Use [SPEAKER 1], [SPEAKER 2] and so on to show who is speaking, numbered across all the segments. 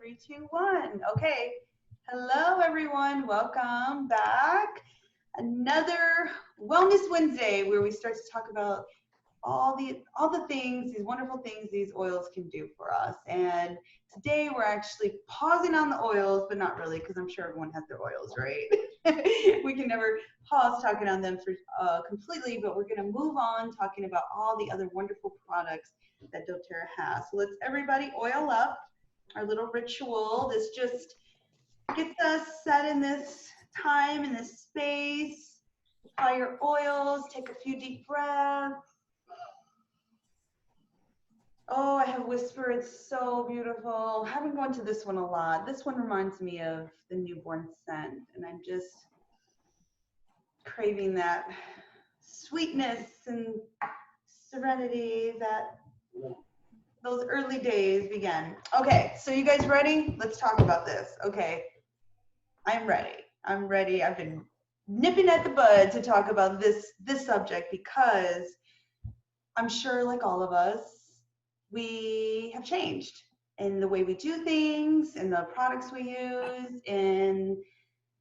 [SPEAKER 1] Three, two, one. Okay. Hello, everyone. Welcome back. Another Wellness Wednesday where we start to talk about all the things, these wonderful things these oils can do for us. And today we're actually pausing on the oils, but not really, because I'm sure everyone has their oils, right? We can never pause talking on them for completely, but we're going to move on talking about all the other wonderful products that doTERRA has. So let's everybody oil up. Our little ritual. This just gets us set in this time, in this space. Apply your oils, take a few deep breaths. Oh, I have Whisper. It's so beautiful. I've been going to this one a lot. This one reminds me of the newborn scent, and I'm just craving that sweetness and serenity that those early days began. Okay, so you guys ready? Let's talk about this. Okay, I'm ready. I'm ready. I've been nipping at the bud to talk about this subject because I'm sure, like all of us, we have changed in the way we do things, in the products we use, in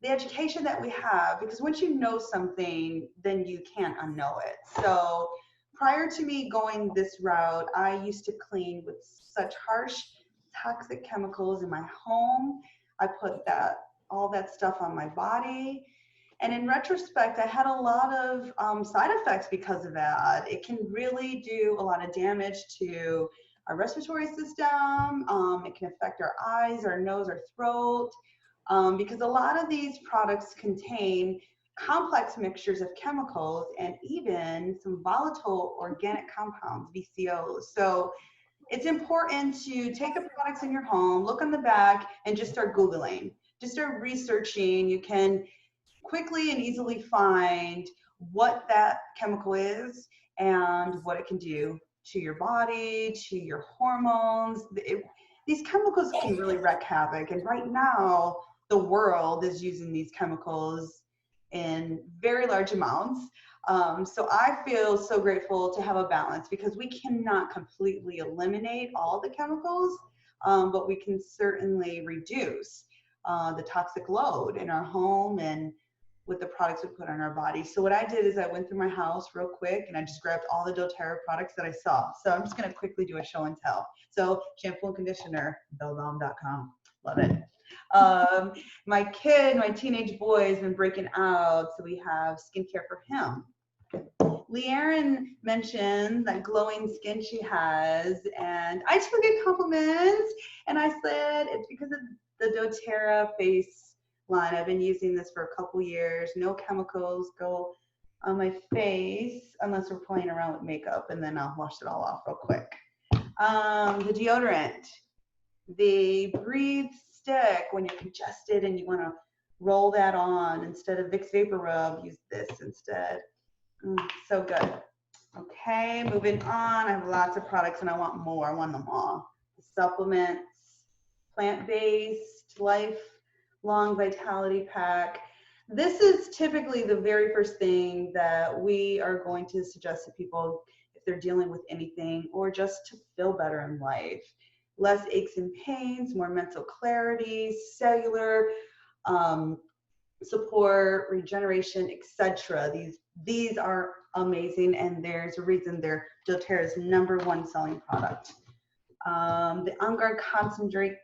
[SPEAKER 1] the education that we have. Because once you know something, then you can't unknow it. So prior to me going this route, I used to clean with such harsh, toxic chemicals in my home. I put all that stuff on my body. And in retrospect, I had a lot of side effects because of that. It can really do a lot of damage to our respiratory system. It can affect our eyes, our nose, our throat, because a lot of these products contain complex mixtures of chemicals and even some volatile organic compounds, VCOs. So it's important to take the products in your home, look on the back, and just start Googling. Just start researching. You can quickly and easily find what that chemical is and what it can do to your body, to your hormones. These chemicals can really wreak havoc. And right now, the world is using these chemicals in very large amounts. So I feel so grateful to have a balance because we cannot completely eliminate all the chemicals, but we can certainly reduce the toxic load in our home and with the products we put on our body. So what I did is I went through my house real quick and I just grabbed all the doTERRA products that I saw. So I'm just going to quickly do a show and tell. So shampoo and conditioner, bellalm.com. Love it. My teenage boy has been breaking out, so we have skincare for him. Leanne mentioned that glowing skin she has, and I took it compliments, and I said it's because of the doTERRA face line. I've been using this for a couple years. No chemicals go on my face unless we're playing around with makeup, and then I'll wash it all off real quick. The deodorant, the Breathe stick, when you're congested and you want to roll that on instead of Vicks Vapor Rub, use this instead. So good. Okay, moving on. I have lots of products and I want more. I want them all. Supplements, plant-based, lifelong vitality pack. This is typically the very first thing that we are going to suggest to people if they're dealing with anything or just to feel better in life. Less aches and pains, more mental clarity, cellular support, regeneration, etc. These are amazing, and there's a reason they're doTERRA's #1 selling product. The On Guard concentrate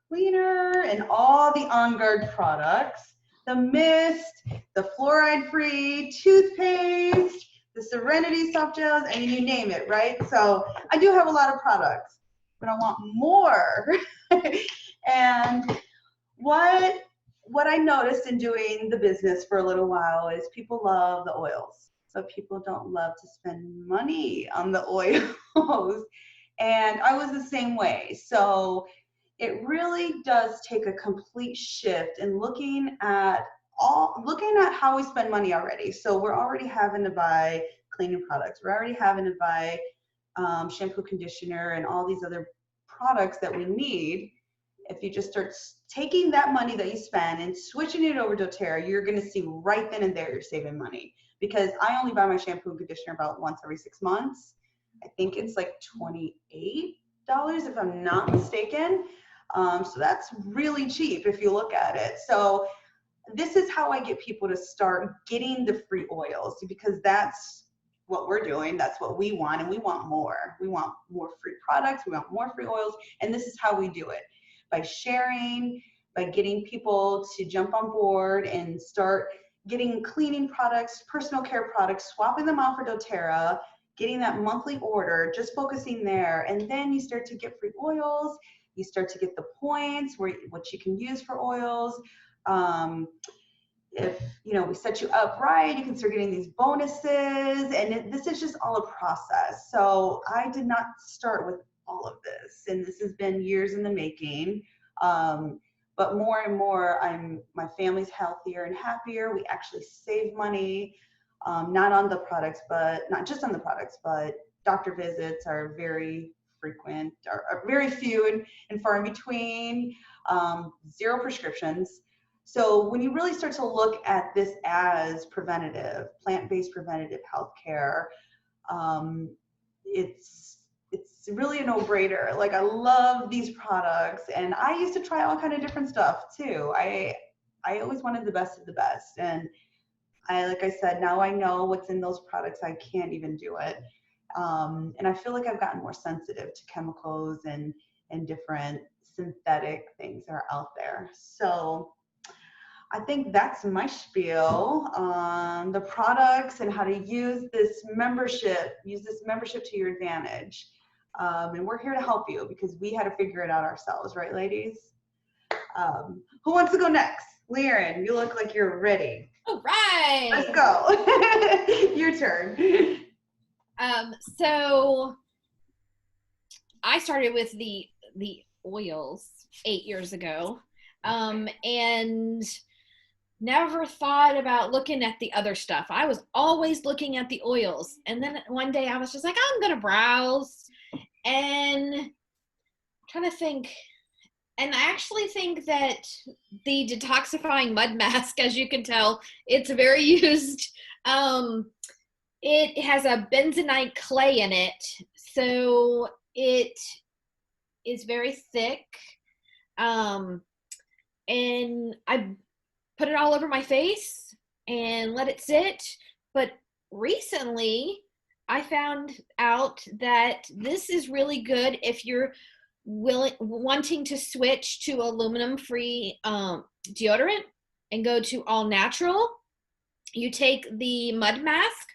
[SPEAKER 1] cleaner and all the On Guard products, the mist, the fluoride-free toothpaste, the Serenity soft gels, I mean, you name it, right? So I do have a lot of products, but I want more. And what I noticed in doing the business for a little while is people love the oils, but people don't love to spend money on the oils. And I was the same way. So it really does take a complete shift in looking at how we spend money already. So we're already having to buy cleaning products. We're already having to buy shampoo, conditioner, and all these other products that we need. If you just start taking that money that you spend and switching it over to doTERRA, you're going to see right then and there you're saving money. Because I only buy my shampoo and conditioner about once every 6 months. I think it's like $28 if I'm not mistaken. So that's really cheap if you look at it. So this is how I get people to start getting the free oils, because that's what we're doing. That's what we want, and we want more. We want more free products. We want more free oils, and this is how we do it: by sharing, by getting people to jump on board and start getting cleaning products, personal care products, swapping them out for doTERRA, getting that monthly order, just focusing there, and then you start to get free oils. You start to get the points where what you can use for oils. If we set you up right, you can start getting these bonuses, and this is just all a process. So I did not start with all of this, and this has been years in the making. But more and more, my family's healthier and happier. We actually save money, not on the products, but not just on the products, but doctor visits are very frequent, are very few and far in between. 0 prescriptions. So when you really start to look at this as preventative, plant-based preventative healthcare, it's really a no-brainer. Like, I love these products, and I used to try all kind of different stuff too. I always wanted the best of the best, and like I said, now I know what's in those products. I can't even do it, and I feel like I've gotten more sensitive to chemicals and different synthetic things that are out there. So I think that's my spiel on the products and how to use this membership to your advantage. And we're here to help you, because we had to figure it out ourselves, right, ladies? Who wants to go next? Liren, you look like you're ready.
[SPEAKER 2] All right.
[SPEAKER 1] Let's go. Your turn.
[SPEAKER 2] So I started with the oils 8 years ago, and never thought about looking at the other stuff. I was always looking at the oils. And then one day I was just like, I'm going to browse and trying to think. And I actually think that the detoxifying mud mask, as you can tell, it's very used. It has a bentonite clay in it, so it is very thick. And I put it all over my face and let it sit. But recently I found out that this is really good if you're wanting to switch to aluminum-free deodorant and go to all natural. You take the mud mask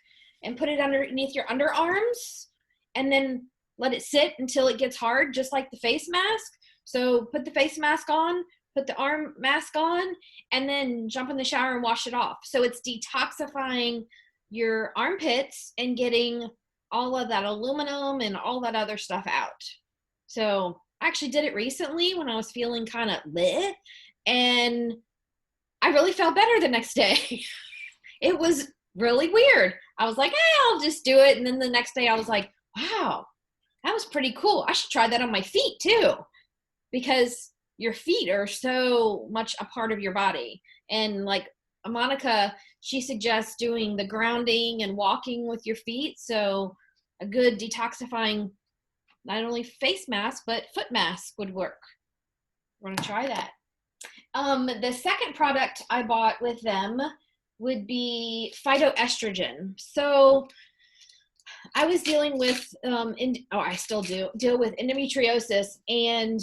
[SPEAKER 2] and put it underneath your underarms and then let it sit until it gets hard, just like the face mask. So put the face mask on, put the arm mask on, and then jump in the shower and wash it off. So it's detoxifying your armpits and getting all of that aluminum and all that other stuff out. So I actually did it recently when I was feeling kind of lit, and I really felt better the next day. It was really weird. I was like, I'll just do it. And then the next day I was like, wow, that was pretty cool. I should try that on my feet too, because your feet are so much a part of your body. And like Monica, she suggests doing the grounding and walking with your feet. So a good detoxifying, not only face mask, but foot mask would work. We're gonna try that. The second product I bought with them would be phytoestrogen. So I was dealing with, I still deal with endometriosis, and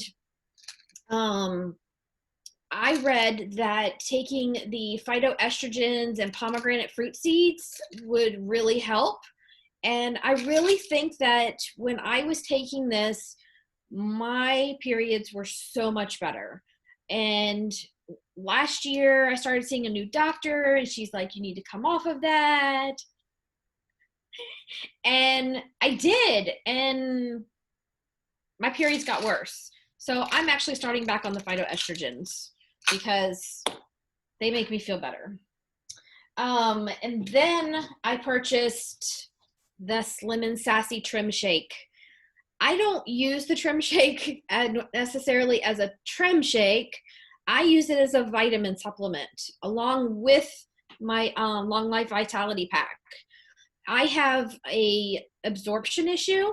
[SPEAKER 2] I read that taking the phytoestrogens and pomegranate fruit seeds would really help. And I really think that when I was taking this, my periods were so much better. And last year I started seeing a new doctor, and she's like, you need to come off of that. And I did, and my periods got worse. So I'm actually starting back on the phytoestrogens because they make me feel better. And then I purchased the Slim and Sassy Trim Shake. I don't use the Trim Shake necessarily as a trim shake. I use it as a vitamin supplement along with my Long Life Vitality Pack. I have a absorption issue.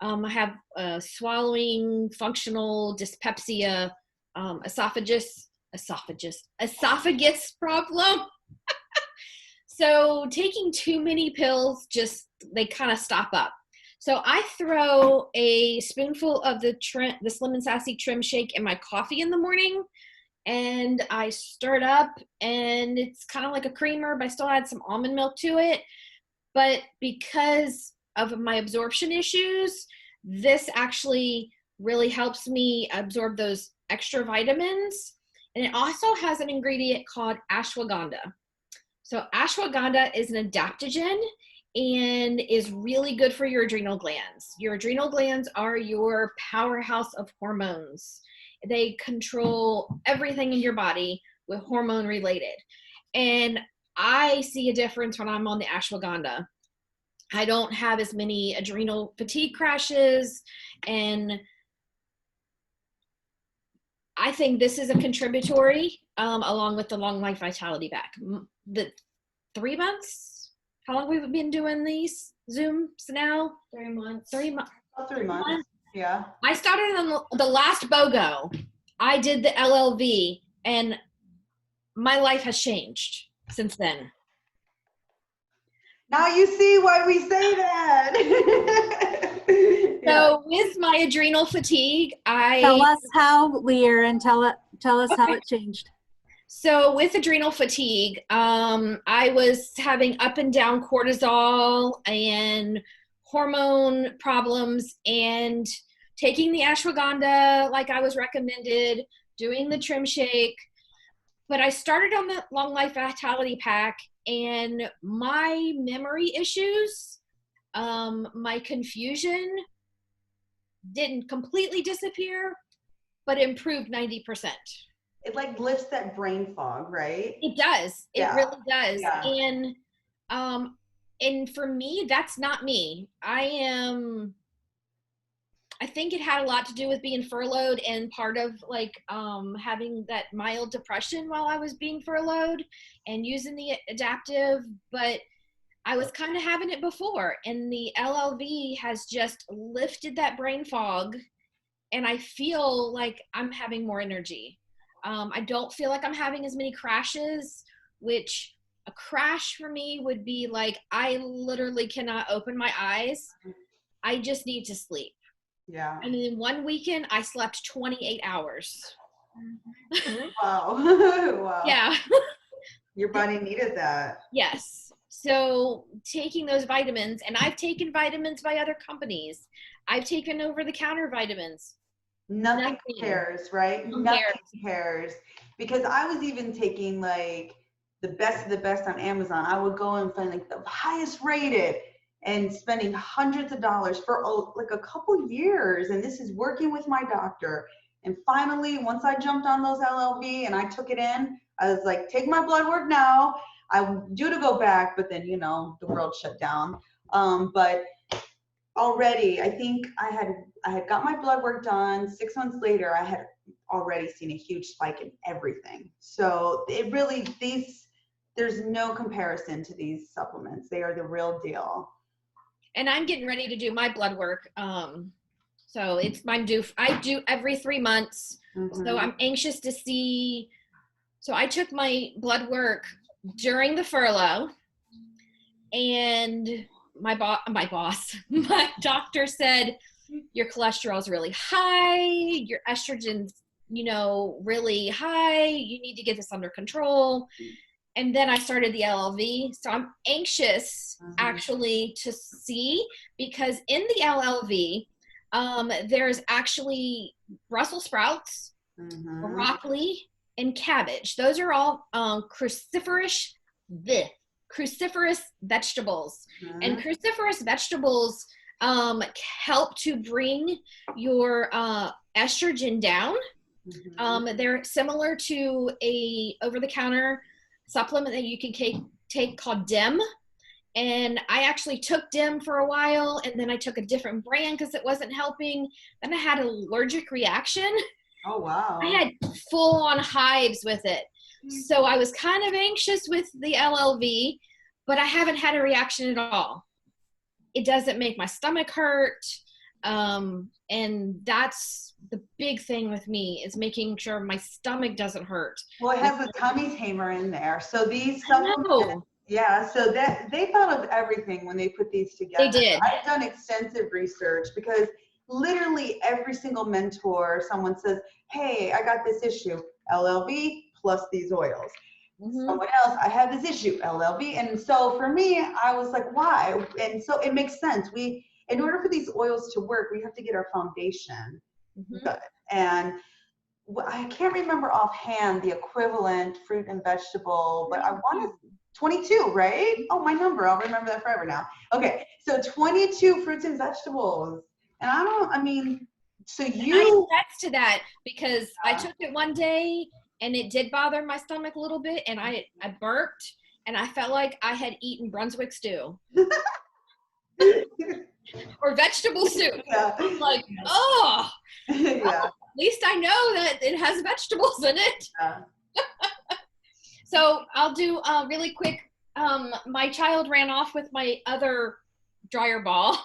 [SPEAKER 2] I have swallowing functional dyspepsia, esophagus problem. So taking too many pills, they kind of stop up. So I throw a spoonful of the Slim and Sassy Trim Shake in my coffee in the morning, and I stir it up, and it's kind of like a creamer, but I still add some almond milk to it. But because of my absorption issues, this actually really helps me absorb those extra vitamins. And it also has an ingredient called ashwagandha. So ashwagandha is an adaptogen and is really good for your adrenal glands. Your adrenal glands are your powerhouse of hormones. They control everything in your body with hormone related. And I see a difference when I'm on the ashwagandha. I don't have as many adrenal fatigue crashes, and I think this is a contributory, along with the Long Life Vitality Pack. The 3 months? How long have we been doing these Zooms now?
[SPEAKER 3] 3 months.
[SPEAKER 2] 3 months.
[SPEAKER 1] About 3 months. Yeah.
[SPEAKER 2] I started on the last BOGO. I did the LLV, and my life has changed since then.
[SPEAKER 1] Now you see why we say that.
[SPEAKER 2] So with my adrenal fatigue,
[SPEAKER 4] Tell us how, Lear, and tell us how it changed.
[SPEAKER 2] So with adrenal fatigue, I was having up and down cortisol and hormone problems, and taking the ashwagandha like I was recommended, doing the Trim Shake. But I started on the Long Life Vitality Pack, and my memory issues, my confusion didn't completely disappear, but improved 90%.
[SPEAKER 1] It like lifts that brain fog, right?
[SPEAKER 2] It does. It
[SPEAKER 1] Yeah.
[SPEAKER 2] really does.
[SPEAKER 1] Yeah.
[SPEAKER 2] And for me, that's not me. I think it had a lot to do with being furloughed, and part of like having that mild depression while I was being furloughed and using the adaptive, but I was kind of having it before, and the LLV has just lifted that brain fog, and I feel like I'm having more energy. I don't feel like I'm having as many crashes, which a crash for me would be like, I literally cannot open my eyes. I just need to sleep.
[SPEAKER 1] Yeah.
[SPEAKER 2] And then one weekend I slept 28 hours.
[SPEAKER 1] Wow. Wow.
[SPEAKER 2] Yeah.
[SPEAKER 1] Your body needed that.
[SPEAKER 2] Yes. So taking those vitamins, and I've taken vitamins by other companies. I've taken over-the-counter vitamins.
[SPEAKER 1] Nothing compares, right? Nothing compares. Because I was even taking like the best of the best on Amazon. I would go and find like the highest rated and spending hundreds of dollars for like a couple years. And this is working with my doctor. And finally, once I jumped on those LLV and I took it in, I was like, take my blood work now. I'm due to go back, but then, you know, the world shut down. But already, I think I had got my blood work done. 6 months later, I had already seen a huge spike in everything. So it really, there's no comparison to these supplements. They are the real deal.
[SPEAKER 2] And I'm getting ready to do my blood work. So it's I do every 3 months.
[SPEAKER 1] Mm-hmm.
[SPEAKER 2] So I'm anxious to see. So I took my blood work during the furlough, and my doctor said, your cholesterol is really high, your estrogen's, really high, you need to get this under control. And then I started the LLV. So I'm anxious actually to see, because in the LLV, there's actually Brussels sprouts, broccoli, and cabbage. Those are all cruciferous vegetables. And cruciferous vegetables help to bring your estrogen down. They're similar to a over-the-counter supplement that you can take called DEM. And I actually took DEM for a while, and then I took a different brand because it wasn't helping. Then I had an allergic reaction.
[SPEAKER 1] Oh, wow.
[SPEAKER 2] I had full-on hives with it. So I was kind of anxious with the LLV, but I haven't had a reaction at all. It doesn't make my stomach hurt. And that's the big thing with me, is making sure my stomach doesn't hurt.
[SPEAKER 1] Well, it has a tummy tamer in there. So these
[SPEAKER 2] I know.
[SPEAKER 1] supplements, yeah, so that they thought of everything when they put these together.
[SPEAKER 2] They did.
[SPEAKER 1] I've done extensive research because literally every single mentor, someone says, hey, I got this issue, LLV plus these oils.
[SPEAKER 2] Mhm.
[SPEAKER 1] Someone else, I have this issue, LLV. And so for me, I was like, why? And so it makes sense. In order for these oils to work, we have to get our foundation
[SPEAKER 2] Mhm.
[SPEAKER 1] good. And I can't remember offhand the equivalent fruit and vegetable, but I want to 22, right? Oh, my number. I'll remember that forever now. Okay, so 22 fruits and vegetables. And so
[SPEAKER 2] And I
[SPEAKER 1] you,
[SPEAKER 2] attest to that, because I took it one day and it did bother my stomach a little bit, and I burped and I felt like I had eaten Brunswick stew or vegetable soup.
[SPEAKER 1] yeah,
[SPEAKER 2] I'm like, oh,
[SPEAKER 1] yeah,
[SPEAKER 2] at least I know that it has vegetables in it.
[SPEAKER 1] yeah.
[SPEAKER 2] So I'll do really quick. My child ran off with my other dryer ball.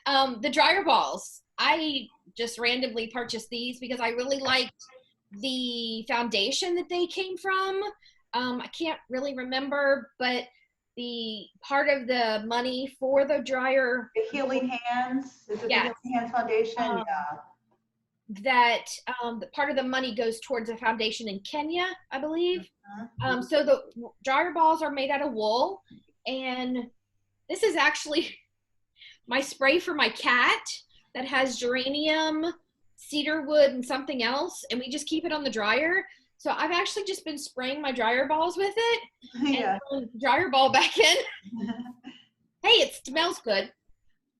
[SPEAKER 2] The dryer balls, I just randomly purchased these because I really liked the foundation that they came from. I can't really remember, but the part of the money for the dryer,
[SPEAKER 1] The Healing Hands, is it
[SPEAKER 2] yes,
[SPEAKER 1] the Healing Hands Foundation?
[SPEAKER 2] um,
[SPEAKER 1] Yeah.
[SPEAKER 2] that the part of the money goes towards a foundation in Kenya, I believe. So the dryer balls are made out of wool, and this is actually my spray for my cat that has geranium, cedarwood, and something else, and we just keep it on the dryer. So I've actually just been spraying my dryer balls with it
[SPEAKER 1] Yeah.
[SPEAKER 2] and throwing the dryer ball back in. Hey, it smells good.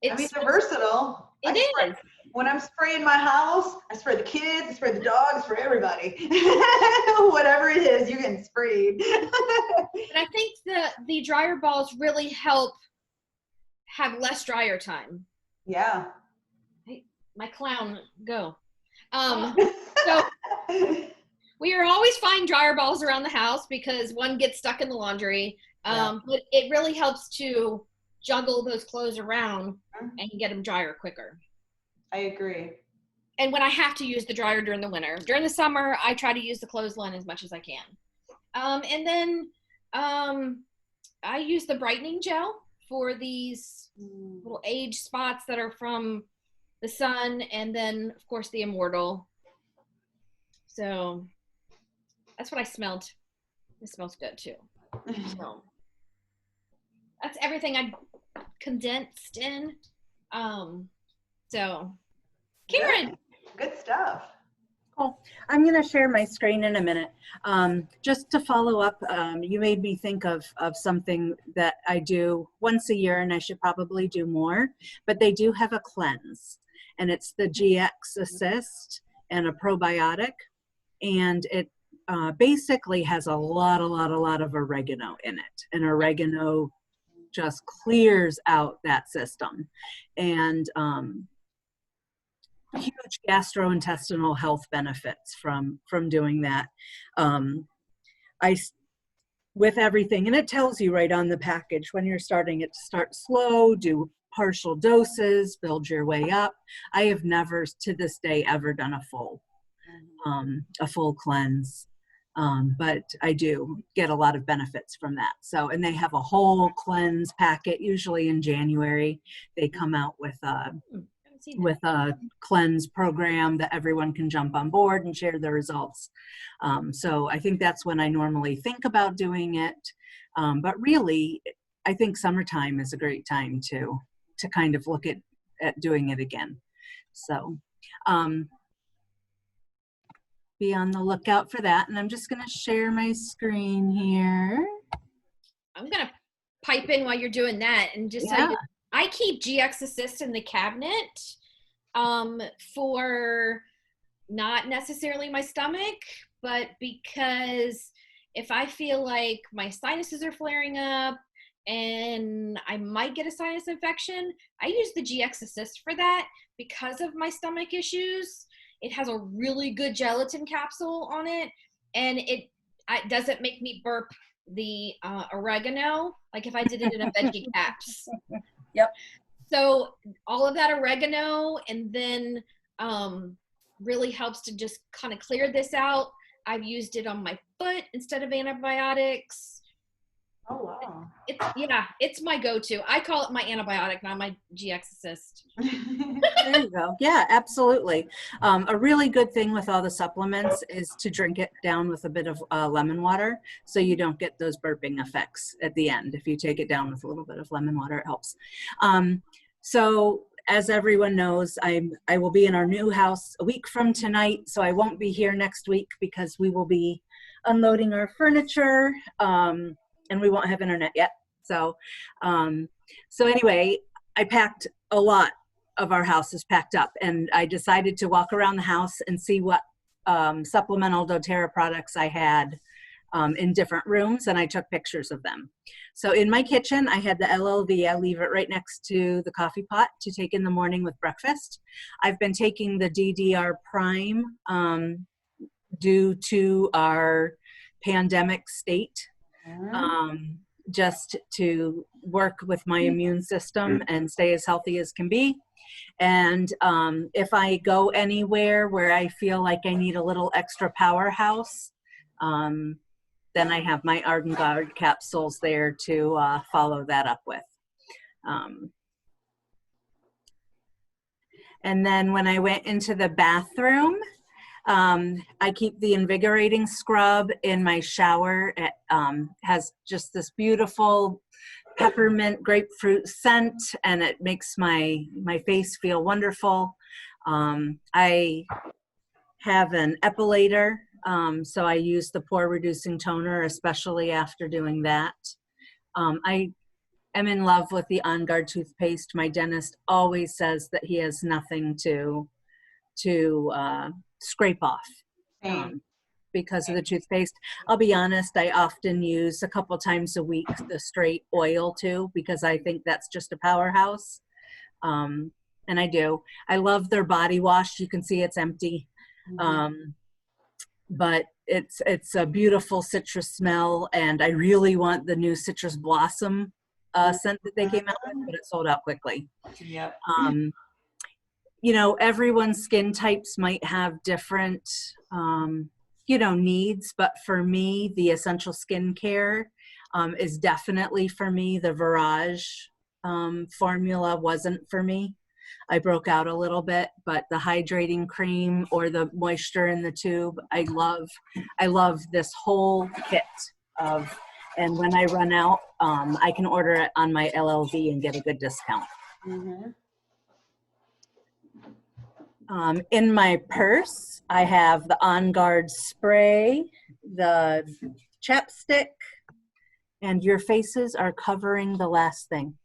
[SPEAKER 1] I mean, they're versatile.
[SPEAKER 2] It is.
[SPEAKER 1] When I'm spraying my house, I spray the kids, I spray the dogs, I spray everybody. Whatever it is, you can spray.
[SPEAKER 2] But I think the dryer balls really help have less dryer time.
[SPEAKER 1] Yeah.
[SPEAKER 2] Hey, my clown, go. So we are always finding dryer balls around the house because one gets stuck in the laundry. But it really helps to juggle those clothes around and get them drier quicker.
[SPEAKER 1] I agree.
[SPEAKER 2] And when I have to use the dryer during the winter. During the summer, I try to use the clothesline as much as I can. And then I use the brightening gel for these little age spots that are from the sun, and then, of course, the Immortal. So that's what I smelled. It smells good, too. So that's everything I condensed in. So, Karen.
[SPEAKER 1] Good stuff.
[SPEAKER 4] Cool. I'm going to share my screen in a minute. Just to follow up, you made me think of something that I do once a year, and I should probably do more, but they do have a cleanse, and it's the GX Assist and a probiotic, and it basically has a lot of oregano in it, and oregano just clears out that system. And huge gastrointestinal health benefits from doing that. With everything, and it tells you right on the package when you're starting it to start slow, do partial doses, build your way up. I have never to this day ever done a full cleanse, but I do get a lot of benefits from that. So, and they have a whole cleanse packet. Usually in January they come out with a cleanse program that everyone can jump on board and share the results. So I think that's when I normally think about doing it. But really, I think summertime is a great time to kind of look at doing it again. So be on the lookout for that. And I'm just going to share my screen here.
[SPEAKER 2] I'm going to pipe in while you're doing that and just tell you, I keep GX Assist in the cabinet for not necessarily my stomach, but because if I feel like my sinuses are flaring up and I might get a sinus infection, I use the GX Assist for that because of my stomach issues. It has a really good gelatin capsule on it, and it doesn't make me burp the oregano like if I did it in a veggie caps.
[SPEAKER 4] Yep.
[SPEAKER 2] So all of that oregano, and then really helps to just kind of clear this out. I've used it on my foot instead of antibiotics.
[SPEAKER 1] Oh, wow.
[SPEAKER 2] It's my go-to. I call it my antibiotic, not my GX assist.
[SPEAKER 4] There you go. Yeah, absolutely. A really good thing with all the supplements is to drink it down with a bit of lemon water so you don't get those burping effects at the end. If you take it down with a little bit of lemon water, it helps. So as everyone knows, I will be in our new house a week from tonight, so I won't be here next week because we will be unloading our furniture, and we won't have internet yet. So anyway, I packed a lot of our house is packed up, and I decided to walk around the house and see what supplemental doTERRA products I had in different rooms, and I took pictures of them. So in my kitchen, I had the LLV. I leave it right next to the coffee pot to take in the morning with breakfast. I've been taking the DDR Prime due to our pandemic state, just to work with my immune system and stay as healthy as can be. And if I go anywhere where I feel like I need a little extra powerhouse, then I have my Arden Guard capsules there to follow that up with. And then when I went into the bathroom, I keep the invigorating scrub in my shower. It has just this beautiful peppermint grapefruit scent, and it makes my face feel wonderful. I have an epilator, so I use the pore reducing toner, especially after doing that. I am in love with the On Guard toothpaste. My dentist always says that he has nothing to scrape off because of the toothpaste. I'll be honest, I often use a couple times a week the straight oil too, because I think that's just a powerhouse. And I do. I love their body wash. You can see it's empty. But it's a beautiful citrus smell, and I really want the new citrus blossom scent that they came out with, but it sold out quickly.
[SPEAKER 1] Yep.
[SPEAKER 4] You know, everyone's skin types might have different, needs, but for me, the essential skincare is definitely for me. The Virage formula wasn't for me. I broke out a little bit, but the hydrating cream or the moisture in the tube, I love this whole kit of, and when I run out, I can order it on my LLV and get a good discount. In my purse, I have the On Guard spray, the chapstick, and your faces are covering the last thing.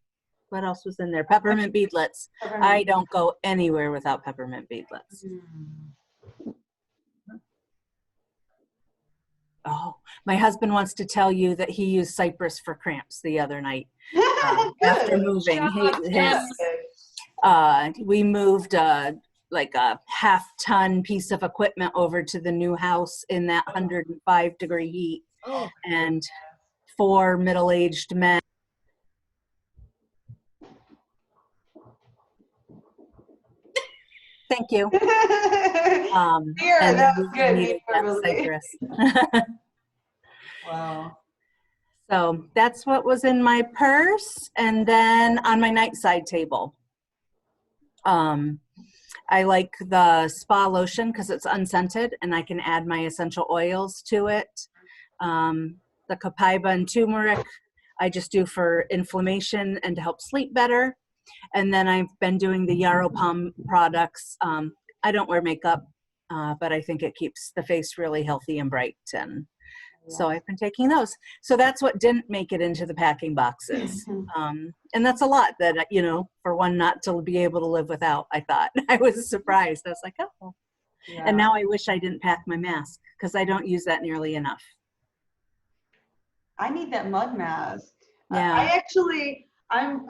[SPEAKER 4] What else was in there? Peppermint beadlets. I don't go anywhere without peppermint beadlets. Oh, my husband wants to tell you that he used cypress for cramps the other night after moving. We moved like a half-ton piece of equipment over to the new house in that 105-degree heat, and 4 middle-aged men. Thank you.
[SPEAKER 1] Here, that was good. Wow.
[SPEAKER 4] So that's what was in my purse. And then on my nightside table, I like the spa lotion because it's unscented and I can add my essential oils to it. The copaiba and turmeric I just do for inflammation and to help sleep better. And then I've been doing the Yarrow Palm products. I don't wear makeup, but I think it keeps the face really healthy and bright. And so I've been taking those. So that's what didn't make it into the packing boxes. And that's a lot that, for one not to be able to live without, I thought. I was surprised. I was like, oh. Yeah. And now I wish I didn't pack my mask because I don't use that nearly enough.
[SPEAKER 1] I need that mud mask.
[SPEAKER 4] Yeah.
[SPEAKER 1] I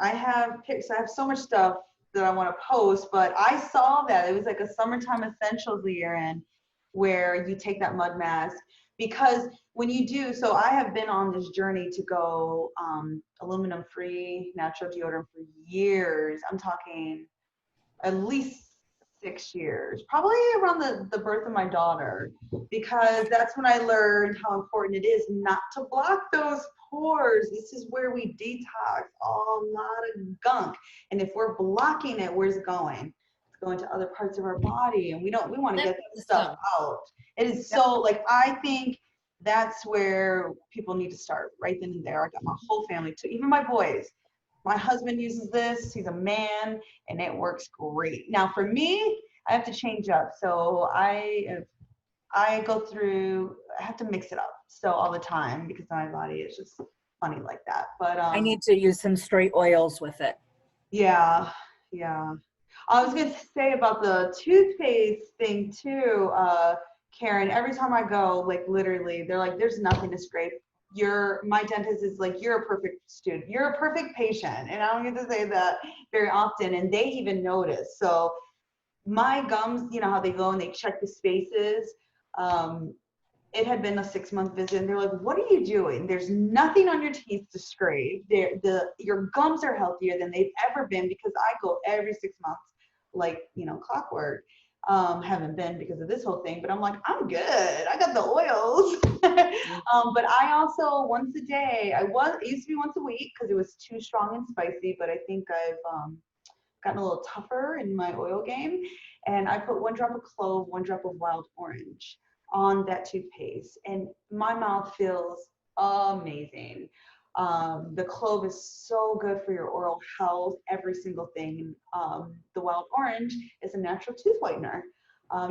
[SPEAKER 1] have pics. I have so much stuff that I want to post, but I saw that it was like a summertime essentials that you're in where you take that mud mask, because when you do, so I have been on this journey to go aluminum free natural deodorant for years. I'm talking at least 6 years, probably around the birth of my daughter, because that's when I learned how important it is not to block those pores. This is where we detox a lot of gunk. And if we're blocking it, where's it going? It's going to other parts of our body, and we want to get that stuff out. It is so, like, I think that's where people need to start right then and there. I got my whole family too, even my boys. My husband uses this. He's a man, and it works great. Now for me, I have to change up. So I go through, I have to mix it up so all the time because my body is just funny like that. But
[SPEAKER 4] I need to use some straight oils with it.
[SPEAKER 1] yeah. I was gonna say about the toothpaste thing too, Karen. Every time I go, like literally, they're like, "There's nothing to scrape." My dentist is like, "You're a perfect student. You're a perfect patient," and I don't get to say that very often, and they even notice. So my gums, you know how they go and they check the spaces. It had been a 6-month visit, and they're like, "What are you doing? There's nothing on your teeth to scrape. Your gums are healthier than they've ever been," because I go every 6 months, like, clockwork. Haven't been because of this whole thing, but I'm like, I'm good. I got the oils. But I also once a day. It used to be once a week because it was too strong and spicy. But I think I've gotten a little tougher in my oil game, and I put 1 drop of clove, 1 drop of wild orange on that toothpaste, and my mouth feels amazing. The clove is so good for your oral health, every single thing. The wild orange is a natural tooth whitener.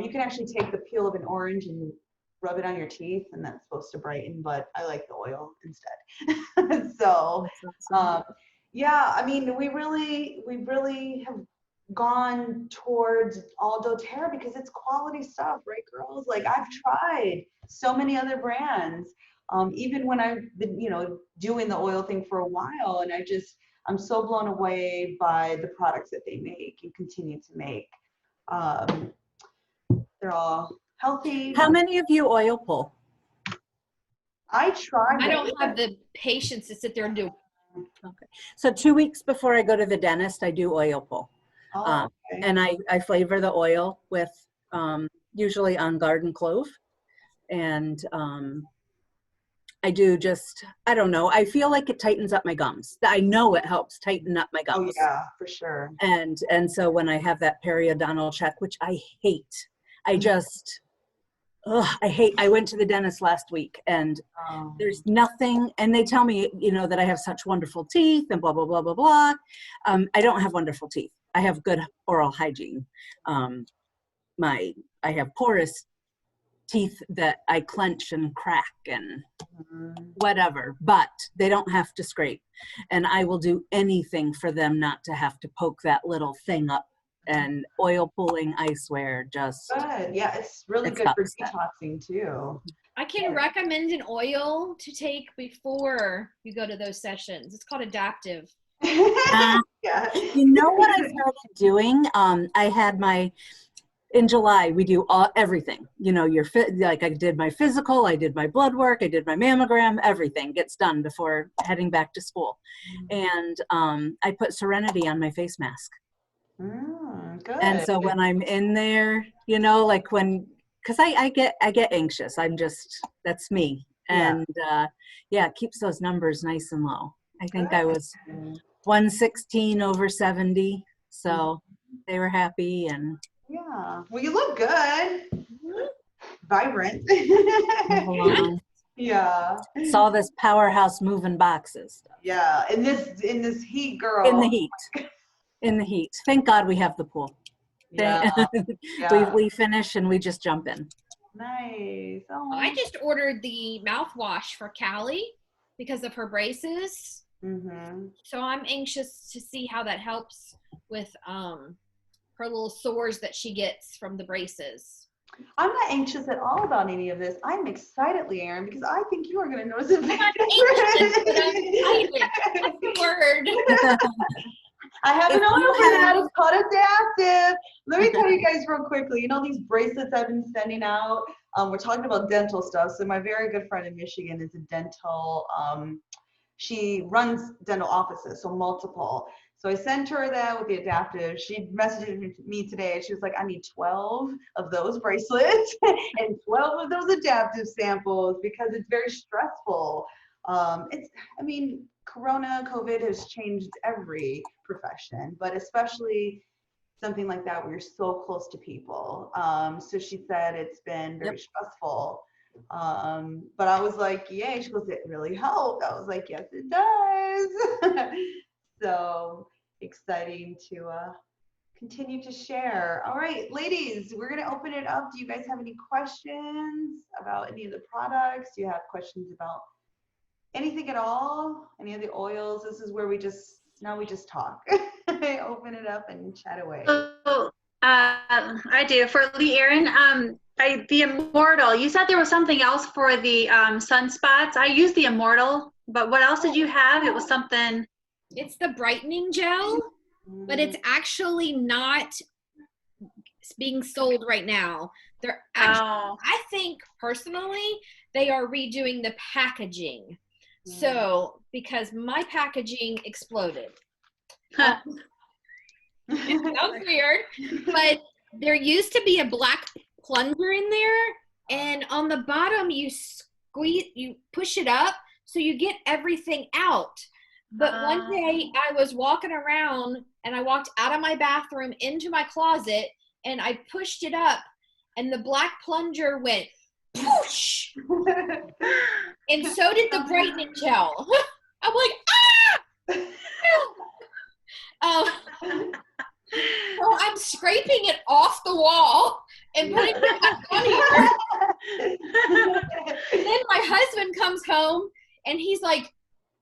[SPEAKER 1] You can actually take the peel of an orange and rub it on your teeth, and that's supposed to brighten, but I like the oil instead. So, yeah, I mean, we really have gone towards all doTERRA because it's quality stuff, right, girls? Like, I've tried so many other brands. Even when I've been, doing the oil thing for a while, and I'm so blown away by the products that they make and continue to make. They're all healthy.
[SPEAKER 4] How many of you oil pull?
[SPEAKER 1] I try.
[SPEAKER 2] I don't have the patience to sit there and do.
[SPEAKER 4] Okay. So 2 weeks before I go to the dentist, I do oil pull.
[SPEAKER 1] Oh, okay.
[SPEAKER 4] And I flavor the oil with usually on garden clove. And I do I don't know. I feel like it tightens up my gums. I know it helps tighten up my gums.
[SPEAKER 1] Oh yeah, for sure.
[SPEAKER 4] And so when I have that periodontal check, which I hate, I went to the dentist last week, and there's nothing, and they tell me, that I have such wonderful teeth and blah, blah, blah, blah, blah. I don't have wonderful teeth. I have good oral hygiene. I have porous teeth that I clench and crack and whatever, but they don't have to scrape. And I will do anything for them not to have to poke that little thing up. And oil pulling, I swear, just
[SPEAKER 1] good. Yeah, it's really good for detoxing too.
[SPEAKER 2] I can recommend an oil to take before you go to those sessions. It's called Adaptive.
[SPEAKER 1] Yeah.
[SPEAKER 4] You know what I started doing? I had in July, we do everything. Like I did my physical, I did my blood work, I did my mammogram, everything gets done before heading back to school. And I put Serenity on my face mask.
[SPEAKER 1] Good.
[SPEAKER 4] And so when I'm in there, because I get anxious. That's me. And it keeps those numbers nice and low. I think I was 116 over 70. So they were happy. And
[SPEAKER 1] yeah. Well, you look good. Vibrant. Yeah.
[SPEAKER 4] Saw this powerhouse moving boxes.
[SPEAKER 1] Yeah. In this heat, girl.
[SPEAKER 4] In the heat. In the heat. Thank God we have the pool.
[SPEAKER 1] Yeah.
[SPEAKER 4] We finish and we just jump in.
[SPEAKER 1] Nice. Oh.
[SPEAKER 2] I just ordered the mouthwash for Callie because of her braces. So I'm anxious to see how that helps with her little sores that she gets from the braces.
[SPEAKER 1] I'm not anxious at all about any of this. I'm excited, Leanne, because I think you are going to notice a big
[SPEAKER 2] I'm anxious, but I'm excited. That's the word.
[SPEAKER 1] I have an oil for that. It's called Adaptive. Let me tell you guys real quickly. These bracelets I've been sending out. We're talking about dental stuff. So my very good friend in Michigan is a dental, she runs dental offices, so multiple. So I sent her that with the adaptive. She messaged me today. She was like, I need 12 of those bracelets and 12 of those adaptive samples because it's very stressful. I mean, COVID has changed every profession, but especially something like that where you're so close to people. So she said it's been very stressful. But I was like, yay. She goes, it really helped. I was like, yes, it does. So exciting to continue to share. All right, ladies, we're going to open it up. Do you guys have any questions about any of the products? Do you have questions about anything at all? Any of the oils? This is where we just talk. Open it up and chat away.
[SPEAKER 3] So, I do. For Lee Aaron, the Immortal, you said there was something else for the sunspots. I used the Immortal, but what else did you have? It was something.
[SPEAKER 2] It's the brightening gel, but it's actually not being sold right now. They're actually, I think personally, they are redoing the packaging. So, because my packaging exploded. It sounds weird, but there used to be a black plunger in there, and on the bottom you push it up so you get everything out. But one day I was walking around and I walked out of my bathroom into my closet and I pushed it up and the black plunger went whoosh, and so did the brightening gel. I'm like, ah! So I'm scraping it off the wall and putting it back on here. And then my husband comes home and he's like,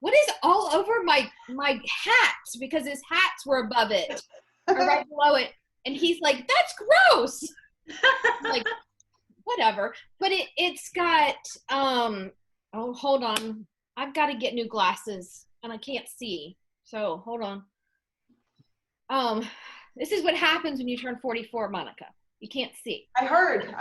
[SPEAKER 2] what is all over my hats? Because his hats were above it, or right below it. And he's like, that's gross. I'm like, whatever. But it's got, oh, hold on. I've got to get new glasses and I can't see. So hold on. This is what happens when you turn 44, Monica. You can't see.
[SPEAKER 1] I heard.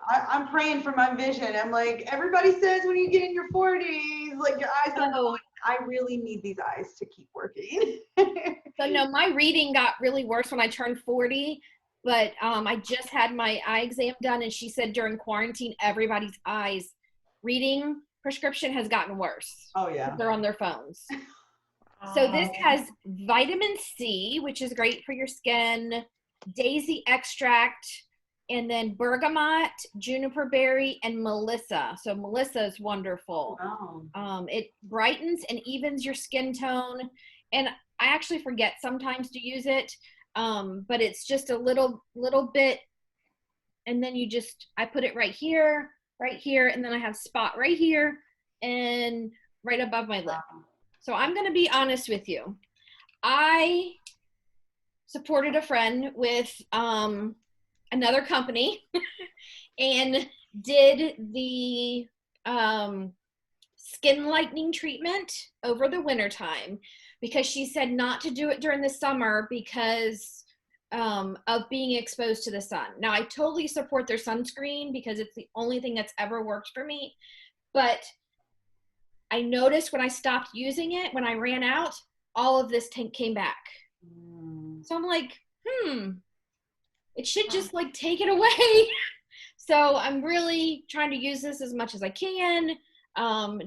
[SPEAKER 1] I'm praying for my vision. I'm like, everybody says when you get in your 40s, like your eyes are going. I really need these eyes to keep working.
[SPEAKER 2] So no, my reading got really worse when I turned 40, but I just had my eye exam done and she said during quarantine, everybody's eyes reading prescription has gotten worse.
[SPEAKER 1] Oh yeah.
[SPEAKER 2] They're on their phones. So this has vitamin C, which is great for your skin, daisy extract, and then bergamot, juniper berry, and melissa. So melissa is wonderful.
[SPEAKER 1] Oh.
[SPEAKER 2] It brightens and evens your skin tone. And I actually forget sometimes to use it, but it's just a little bit. And then I put it right here, and then I have a spot right here and right above my lip.
[SPEAKER 1] Wow.
[SPEAKER 2] So I'm going to be honest with you. I supported a friend with another company and did the skin lightening treatment over the winter time because she said not to do it during the summer because of being exposed to the sun. Now, I totally support their sunscreen because it's the only thing that's ever worked for me. But I noticed when I stopped using it, when I ran out, all of this came back. So I'm like, it should just like take it away. So I'm really trying to use this as much as I can,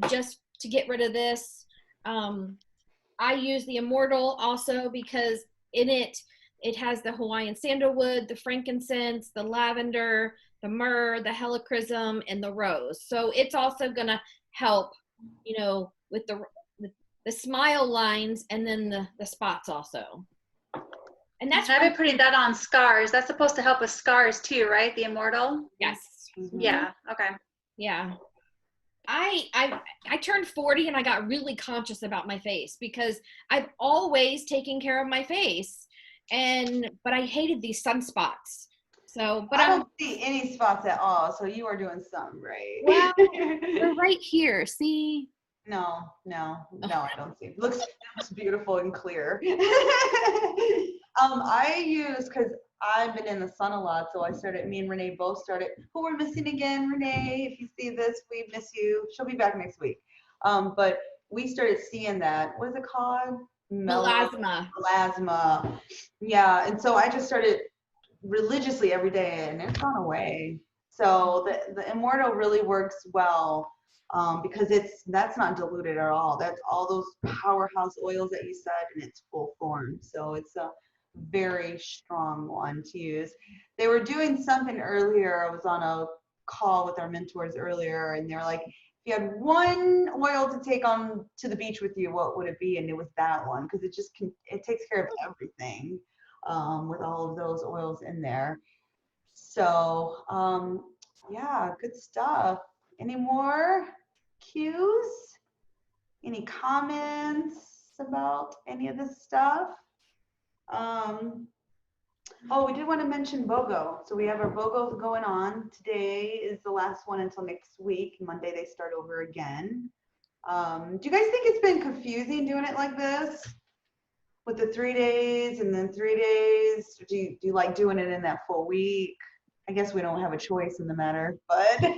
[SPEAKER 2] just to get rid of this. I use the Immortal also because in it has the Hawaiian sandalwood, the frankincense, the lavender, the myrrh, the helichrysum, and the rose. So it's also gonna help, with the smile lines and then the spots also. And that's
[SPEAKER 3] I've been putting that on scars. That's supposed to help with scars too, right? The Immortal?
[SPEAKER 2] Yes.
[SPEAKER 1] Mm-hmm.
[SPEAKER 3] Yeah. Okay.
[SPEAKER 2] Yeah. I turned 40 and I got really conscious about my face because I've always taken care of my face, but I hated these sunspots. So, but
[SPEAKER 1] I don't see any spots at all. So you are doing something right.
[SPEAKER 2] Well, they're right here. See?
[SPEAKER 1] No, I don't see. It looks beautiful and clear. I use, because I've been in the sun a lot, so me and Renee both started, who we're missing again, Renee, if you see this, we miss you. She'll be back next week. But we started seeing that, what is it called?
[SPEAKER 2] Melasma.
[SPEAKER 1] Melasma. Yeah, and so I just started religiously every day, and it's gone away. So the Immortal really works well because that's not diluted at all. That's all those powerhouse oils that you said in its full form. So it's a very strong one to use. They were doing something earlier. I was on a call with our mentors earlier, and they were like, if you had one oil to take on to the beach with you, what would it be? And it was that one, because it takes care of everything with all of those oils in there. So yeah, good stuff. Any more cues? Any comments about any of this stuff? Oh, we did want to mention BOGO. So we have our BOGO going on. Today is the last one until next week. Monday they start over again. Do you guys think it's been confusing doing it like this? With the 3 days and then 3 days? Do you like doing it in that full week? I guess we don't have a choice in the matter, but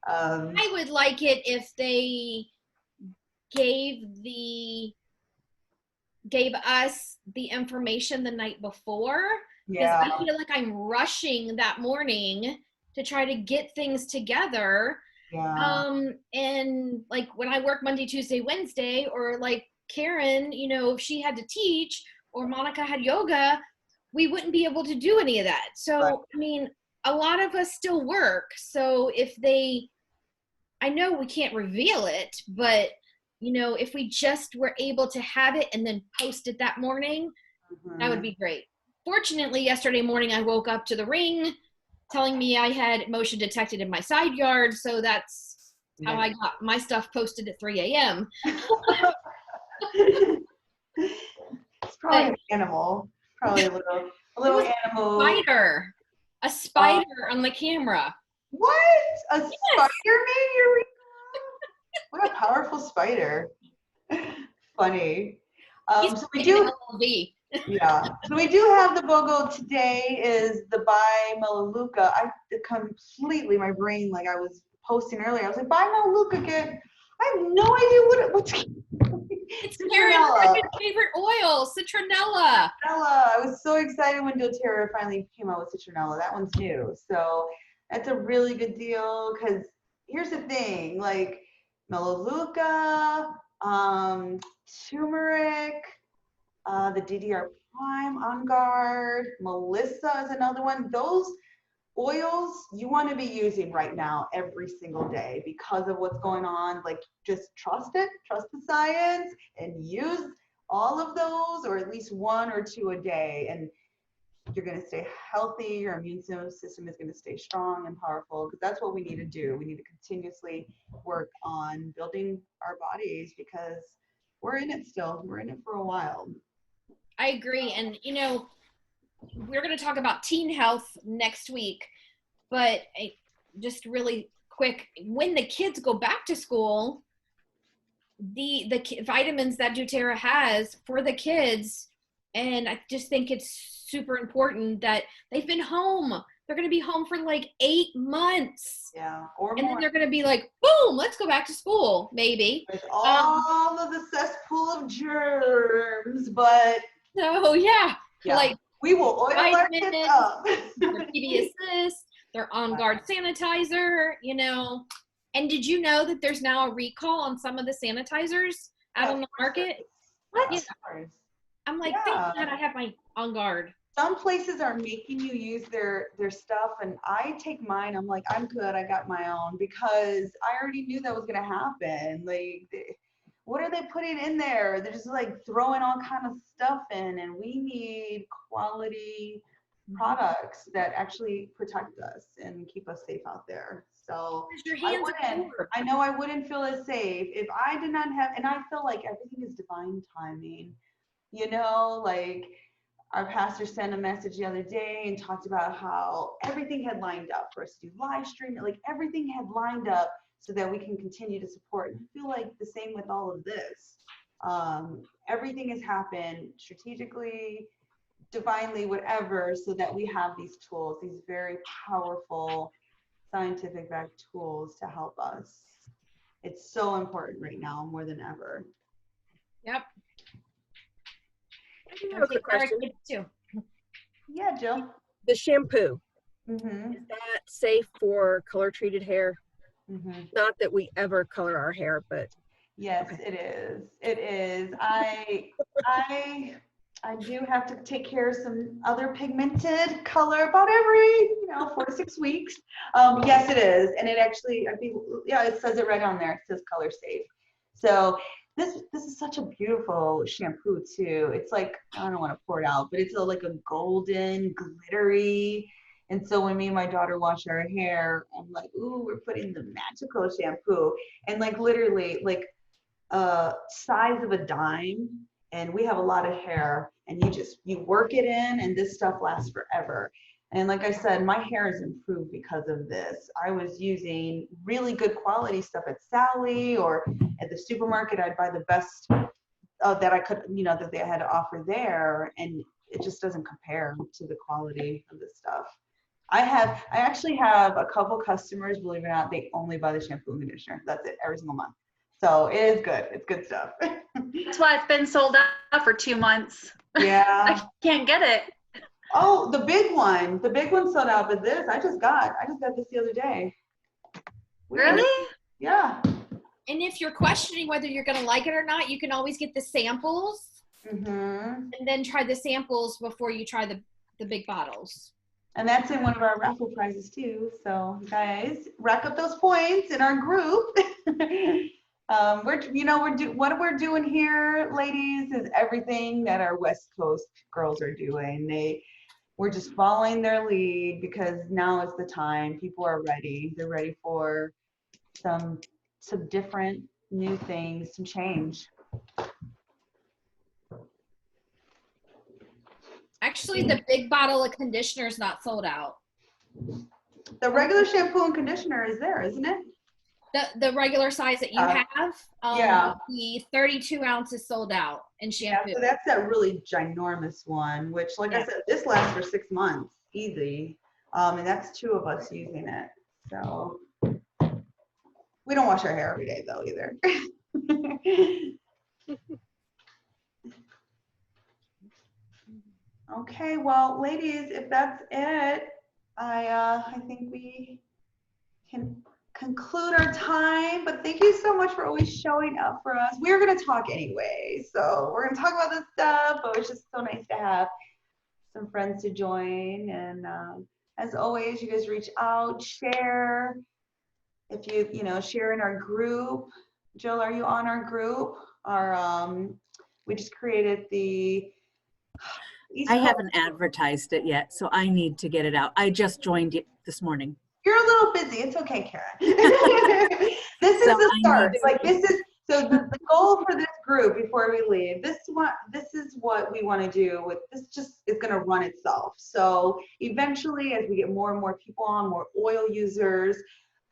[SPEAKER 2] I would like it if they gave us the information the night before, because
[SPEAKER 1] yeah,
[SPEAKER 2] I feel like I'm rushing that morning to try to get things together.
[SPEAKER 1] yeah,
[SPEAKER 2] And like when I work Monday, Tuesday, Wednesday, or like Karen, if she had to teach or Monica had yoga, we wouldn't be able to do any of that. So,
[SPEAKER 1] right.
[SPEAKER 2] I mean, a lot of us still work. So I know we can't reveal it, but if we just were able to have it and then post it that morning, that would be great. Fortunately, yesterday morning, I woke up to the ring telling me I had motion detected in my side yard. So that's how I got my stuff posted at 3 a.m.
[SPEAKER 1] It's probably an animal. Probably a little animal.
[SPEAKER 2] A spider on the camera.
[SPEAKER 1] What? A spider made your What a powerful spider. Funny. So we do. Yeah. So we do have the BOGO today. Is the Buy Melaleuca. My brain, like I was posting earlier, I was like, Buy Melaleuca. I have no idea what's.
[SPEAKER 2] It's Karen's favorite oil, citronella.
[SPEAKER 1] I was so excited when doTERRA finally came out with citronella. That one's new. So that's a really good deal, because here's the thing, like Melaleuca, turmeric, the DDR Prime, On Guard, Melissa is another one. Those oils you want to be using right now every single day because of what's going on. Like, just trust it, trust the science, and use all of those, or at least 1 or 2 a day, and you're going to stay healthy. Your immune system is going to stay strong and powerful, because that's what we need to do. We need to continuously work on building our bodies, because we're in it still. We're in it for a while.
[SPEAKER 2] I agree. And, we're going to talk about teen health next week, but just really quick, when the kids go back to school, the vitamins that doTERRA has for the kids, and I just think it's super important that they've been home. They're going to be home for like 8 months.
[SPEAKER 1] Yeah, or
[SPEAKER 2] and
[SPEAKER 1] more.
[SPEAKER 2] Then they're going to be like, boom, let's go back to school, maybe.
[SPEAKER 1] With all of the cesspool of germs, but.
[SPEAKER 2] So, yeah. Like,
[SPEAKER 1] we will oil our kids up.
[SPEAKER 2] Their PD Assist, their On Guard sanitizer, And did you know that there's now a recall on some of the sanitizers out on the market?
[SPEAKER 1] What?
[SPEAKER 2] Yeah. I'm like, thank God I have my On Guard.
[SPEAKER 1] Some places are making you use their stuff, and I take mine. I'm like, I'm good. I got my own, because I already knew that was going to happen. Like, what are they putting in there? They're just like throwing all kind of stuff in, and we need quality products that actually protect us and keep us safe out there. So I wouldn't feel as safe if I did not have, and I feel like everything is divine timing. Like our pastor sent a message the other day and talked about how everything had lined up for us to do live stream. Like, everything had lined up so that we can continue to support. And I feel like the same with all of this. Everything has happened strategically, divinely whatever, so that we have these tools, these very powerful scientific backed tools to help us. It's so important right now more than ever.
[SPEAKER 2] Yep.
[SPEAKER 5] I do have a quick question.
[SPEAKER 2] Too.
[SPEAKER 1] Yeah, Jill.
[SPEAKER 5] The shampoo,
[SPEAKER 1] Mm-hmm.
[SPEAKER 5] is that safe for color treated hair?
[SPEAKER 1] Mm-hmm.
[SPEAKER 5] Not that we ever color our hair, but
[SPEAKER 1] Yes,
[SPEAKER 5] okay.
[SPEAKER 1] it is. It is. I do have to take care of some other pigmented color about every 4 to 6 weeks. Yes, it is, and it actually it says it right on there. It says color safe. So this is such a beautiful shampoo too. It's like, I don't want to pour it out, but it's like a golden glittery. And so when me and my daughter wash our hair, I'm like, ooh, we're putting the magical shampoo, and like literally like size of a dime, and we have a lot of hair, and you work it in, and this stuff lasts forever. And like I said, my hair has improved because of this. I was using really good quality stuff at Sally or at the supermarket. I'd buy the best that I could, that they had to offer there, and it just doesn't compare to the quality of this stuff. I actually have a couple customers, believe it or not, they only buy the shampoo and conditioner. That's it, every single month. So it is good. It's good stuff.
[SPEAKER 3] That's why it's been sold out for 2 months.
[SPEAKER 1] Yeah.
[SPEAKER 3] I can't get it.
[SPEAKER 1] Oh, the big one sold out, but this I just got this the other day. Weird.
[SPEAKER 3] Really?
[SPEAKER 1] Yeah.
[SPEAKER 2] And if you're questioning whether you're going to like it or not, you can always get the samples
[SPEAKER 1] Mm-hmm.
[SPEAKER 2] and then try the samples before you try the big bottles.
[SPEAKER 1] And that's in one of our raffle prizes too. So guys, rack up those points in our group. What we're doing here, ladies, is everything that our West Coast girls are doing. We're just following their lead because now is the time. People are ready. They're ready for some different new things, some change.
[SPEAKER 2] Actually, the big bottle of conditioner is not sold out.
[SPEAKER 1] The regular shampoo and conditioner is there, isn't it?
[SPEAKER 2] The regular size that you have,
[SPEAKER 1] yeah.
[SPEAKER 2] The 32 ounces sold out in shampoo.
[SPEAKER 1] Yeah, so that's that really ginormous one, which, like I said, this lasts for 6 months, easy. And that's 2 of us using it. So we don't wash our hair every day, though, either. Okay, well, ladies, if that's it, I think we can conclude our time, but thank you so much for always showing up for us. We're going to talk anyway, so we're going to talk about this stuff, but it's just so nice to have some friends to join. And as always, you guys reach out, share. If you share in our group. Jill, are you on our group? We just created the East
[SPEAKER 4] I
[SPEAKER 1] Coast.
[SPEAKER 4] haven't advertised it yet, so I need to get it out. I just joined it this morning.
[SPEAKER 1] You're a little busy. It's okay, Karen. This is
[SPEAKER 4] So
[SPEAKER 1] the
[SPEAKER 4] I
[SPEAKER 1] start.
[SPEAKER 4] need
[SPEAKER 1] Like this is the goal for this group before we leave. This is what we want to do with this. Just is going to run itself. So eventually, as we get more and more people on, more oil users,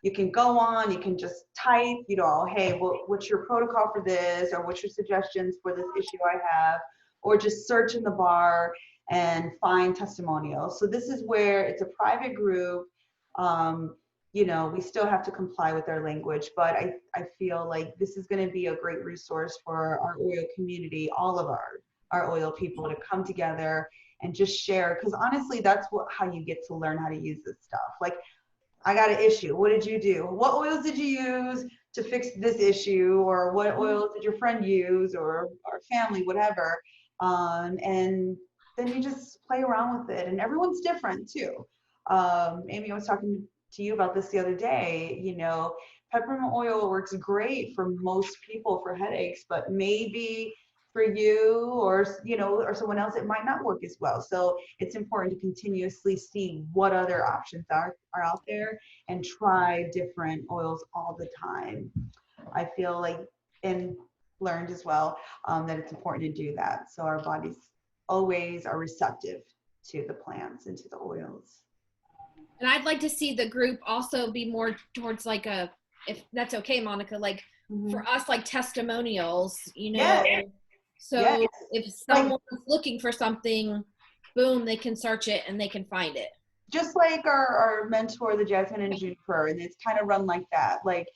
[SPEAKER 1] you can go on. You can just type. Hey, what's your protocol for this, or what's your suggestions for this issue I have, or just search in the bar and find testimonials. So this is where it's a private group. We still have to comply with our language, but I feel like this is going to be a great resource for our oil community, all of our oil people, to come together and just share. Because honestly, that's how you get to learn how to use this stuff. Like, I got an issue. What did you do? What oils did you use to fix this issue? Or what oils did your friend use, or family, whatever? And then you just play around with it. And everyone's different too. Amy, I was talking to you about this the other day. Peppermint oil works great for most people for headaches, but maybe for you or someone else, it might not work as well. So it's important to continuously see what other options are out there and try different oils all the time. I feel like, and learned as well, that it's important to do that. So our bodies always are receptive to the plants and to the oils.
[SPEAKER 2] And I'd like to see the group also be more towards like if that's okay, Monica, like for us, like testimonials,
[SPEAKER 1] Yes.
[SPEAKER 2] So
[SPEAKER 1] Yes.
[SPEAKER 2] if someone's looking for something, boom, they can search it and they can find it.
[SPEAKER 1] Just like our mentor, the Jasmine and Juniper, and it's kind of run like that. Like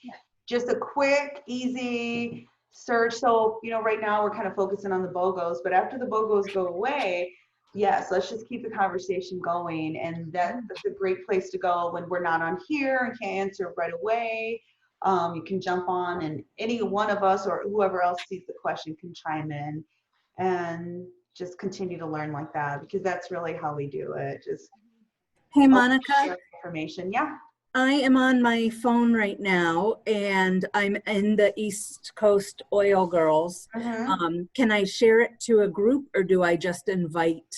[SPEAKER 1] just a quick, easy search. So, you know, right now we're kind of focusing on the BOGOs, but after the BOGOs go away, yes, let's just keep the conversation going. And that's a great place to go when we're not on here and can't answer right away. You can jump on and any one of us or whoever else sees the question can chime in and just continue to learn like that, because that's really how we do it. Just
[SPEAKER 4] Hey, Monica,
[SPEAKER 1] share information. Yeah.
[SPEAKER 4] I am on my phone right now and I'm in the East Coast Oil Girls. Can I share it to a group or do I just invite?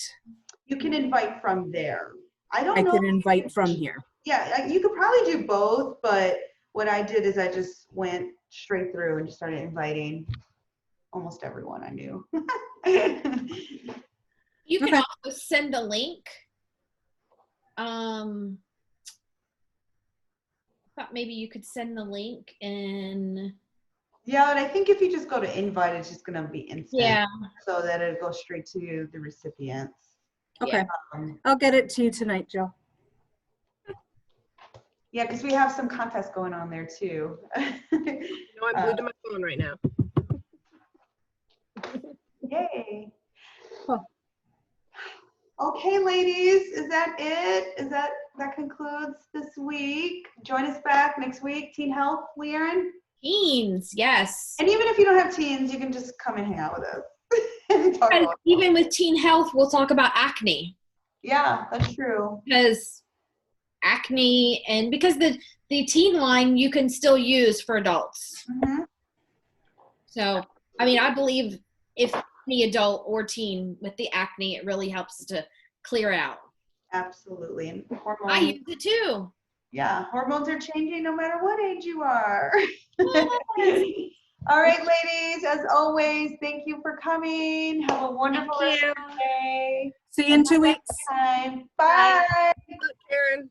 [SPEAKER 1] You can invite from there. I don't
[SPEAKER 4] I
[SPEAKER 1] know.
[SPEAKER 4] can invite from here.
[SPEAKER 1] Yeah, you could probably do both, but what I did is I just went straight through and just started inviting almost everyone I knew.
[SPEAKER 2] You can
[SPEAKER 4] Okay.
[SPEAKER 2] also send a link. Thought maybe you could send the link and
[SPEAKER 1] Yeah, and I think if you just go to invite, it's just gonna be instant.
[SPEAKER 2] yeah.
[SPEAKER 1] So that it goes straight to the recipients.
[SPEAKER 4] Okay.
[SPEAKER 2] Yeah.
[SPEAKER 4] I'll get it to you tonight, Jill.
[SPEAKER 1] Yeah, because we have some contests going on there too.
[SPEAKER 5] No, I'm glued to my phone right now.
[SPEAKER 1] Yay.
[SPEAKER 4] Cool.
[SPEAKER 1] Okay, ladies, is that it? That concludes this week? Join us back next week. Teen Health, Leerin.
[SPEAKER 2] Teens, yes.
[SPEAKER 1] And even if you don't have teens, you can just come and hang out with us. And talk
[SPEAKER 2] And
[SPEAKER 1] about
[SPEAKER 2] even with teen health, we'll talk about acne,
[SPEAKER 1] yeah, that's true.
[SPEAKER 2] because acne and because the teen line you can still use for adults.
[SPEAKER 1] Mhm.
[SPEAKER 2] So, I mean, I believe if any adult or teen with the acne, it really helps to clear it out.
[SPEAKER 1] Absolutely. And
[SPEAKER 2] I
[SPEAKER 1] hormones,
[SPEAKER 2] use it too.
[SPEAKER 1] yeah, hormones are changing no matter what age you are.
[SPEAKER 2] Yes.
[SPEAKER 1] All right, ladies, as always, thank you for coming. Have a wonderful
[SPEAKER 3] Thank
[SPEAKER 1] rest
[SPEAKER 3] you.
[SPEAKER 1] of your day.
[SPEAKER 4] See you in 2 weeks.
[SPEAKER 1] Time.
[SPEAKER 3] Bye.
[SPEAKER 1] Bye.
[SPEAKER 5] Karen.